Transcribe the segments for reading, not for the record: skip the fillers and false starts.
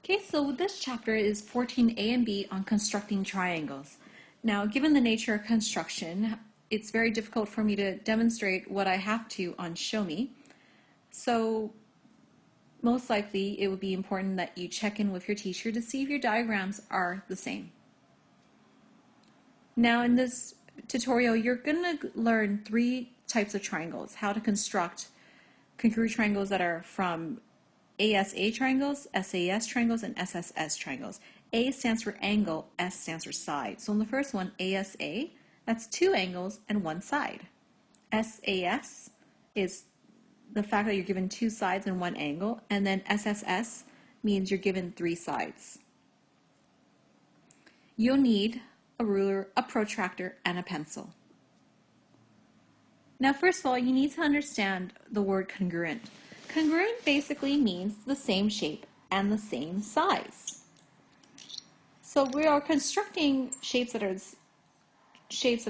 Okay, so this chapter is 14A and B on constructing triangles. Now, given the nature of construction, it's very difficult for me to demonstrate what I have to on Show Me. So most likely it would be important that you check in with your teacher to see if your diagrams are the same. Now in this tutorial, you're going to learn three types of triangles, how to construct congruent triangles that are from ASA triangles, SAS triangles, and SSS triangles. A stands for angle, S stands for side. So in the first one, ASA, that's two angles and one side. SAS is the fact that you're given two sides and one angle, and then SSS means you're given three sides. You'll need a ruler, a protractor, and a pencil. Now, first of all, you need to understand the word congruent. Congruent basically means the same shape and the same size. So we are constructing shapes that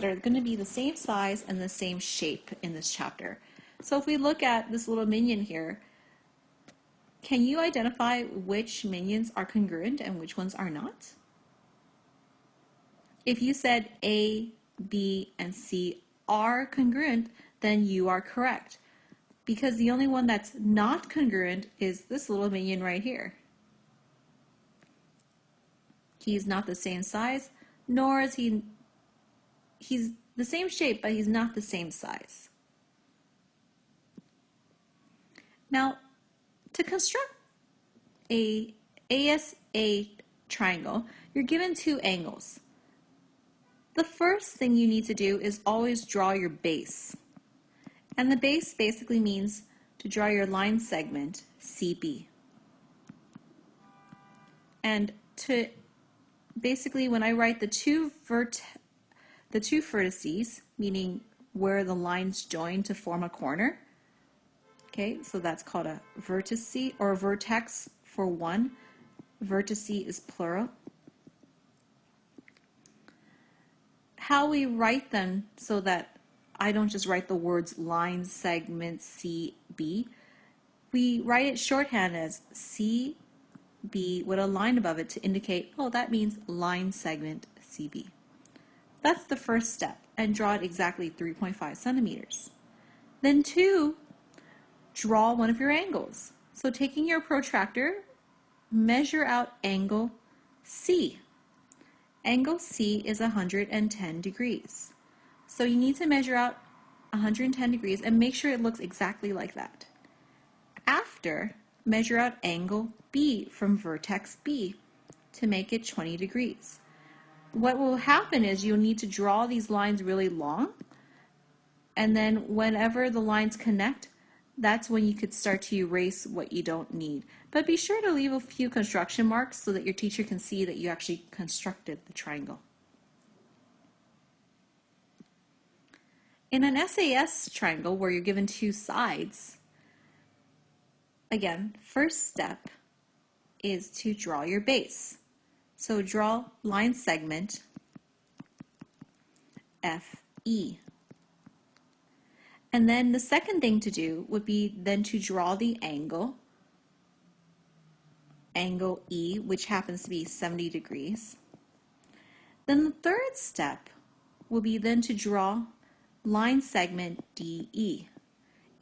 are going to be the same size and the same shape in this chapter. So if we look at this little minion here, can you identify which minions are congruent and which ones are not? If you said A, B, and C are congruent, then you are correct, because the only one that's not congruent is this little minion right here. He's not the same size, nor is he's the same shape, but he's not the same size. Now, to construct a ASA triangle, you're given two angles. The first thing you need to do is always draw your base. And the base basically means to draw your line segment, CB. And to basically, when I write the two vertices, meaning where the lines join to form a corner, okay, so that's called a vertice or a vertex for one. Vertice is plural. How we write them so that I don't just write the words line segment CB, we write it shorthand as CB with a line above it to indicate, oh, that means line segment CB. That's the first step, and draw it exactly 3.5 centimeters. Then two, draw one of your angles. So taking your protractor, measure out angle C. Angle C is 110 degrees. So you need to measure out 110 degrees and make sure it looks exactly like that. After, measure out angle B from vertex B to make it 20 degrees. What will happen is you'll need to draw these lines really long, and then whenever the lines connect, that's when you could start to erase what you don't need. But be sure to leave a few construction marks so that your teacher can see that you actually constructed the triangle. In an SAS triangle where you're given two sides, again, first step is to draw your base. So draw line segment FE. And then the second thing to do would be then to draw the angle E, which happens to be 70 degrees. Then the third step will be then to draw line segment DE,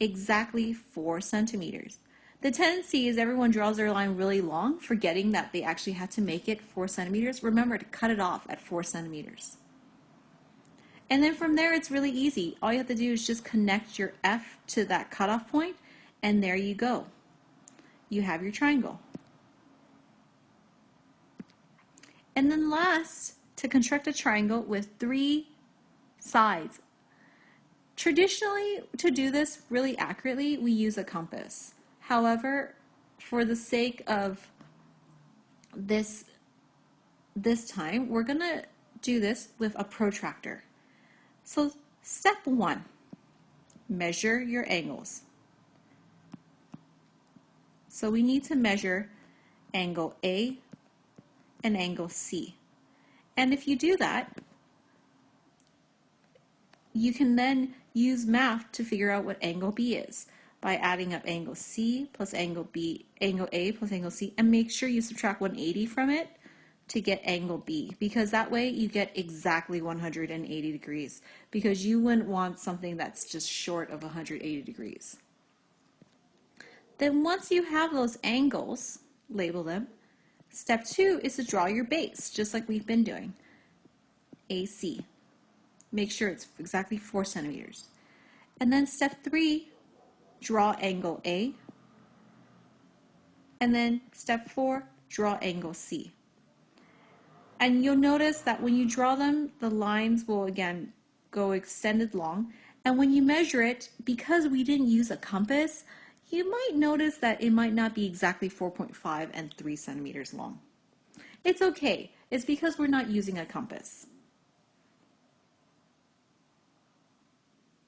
exactly 4 centimeters. The tendency is everyone draws their line really long, forgetting that they actually had to make it 4 centimeters. Remember to cut it off at 4 centimeters. And then from there, it's really easy. All you have to do is just connect your F to that cutoff point, and there you go. You have your triangle. And then last, to construct a triangle with 3 sides. Traditionally, to do this really accurately, we use a compass. However, for the sake of this time, we're going to do this with a protractor. So step 1, measure your angles. So we need to measure angle A and angle C. And if you do that, you can then use math to figure out what angle B is. by adding up angle C plus angle B, angle A plus angle C, and make sure you subtract 180 from it to get angle B, because that way you get exactly 180 degrees, because you wouldn't want something that's just short of 180 degrees. Then once you have those angles, label them. Step 2 is to draw your base, just like we've been doing. AC. Make sure it's exactly 4 centimeters. And then step 3, draw angle A. And then step 4, draw angle C. And you'll notice that when you draw them, the lines will again go extended long. And when you measure it, because we didn't use a compass, you might notice that it might not be exactly 4.5 and 3 centimeters long. It's okay. It's because we're not using a compass.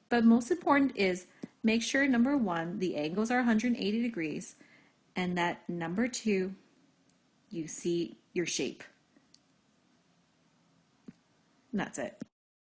But most important is make sure, number 1, the angles are 180 degrees, and that number 2, you see your shape. And that's it.